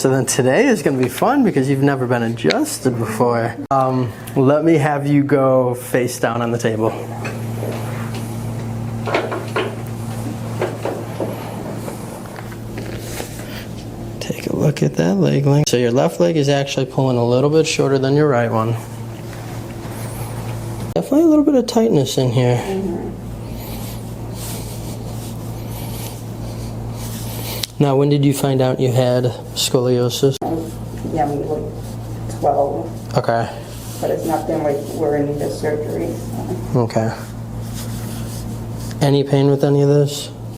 So then today is going to be fun because you've never been adjusted before. Let me have you go face down on the table. Take a look at that leg length. So your left leg is actually pulling a little bit shorter than your right one. Definitely a little bit of tightness in here. Now, when did you find out you had scoliosis? Young, like 12. Okay. But it's nothing like we're in need of surgery. So. Okay. Any pain with any of this?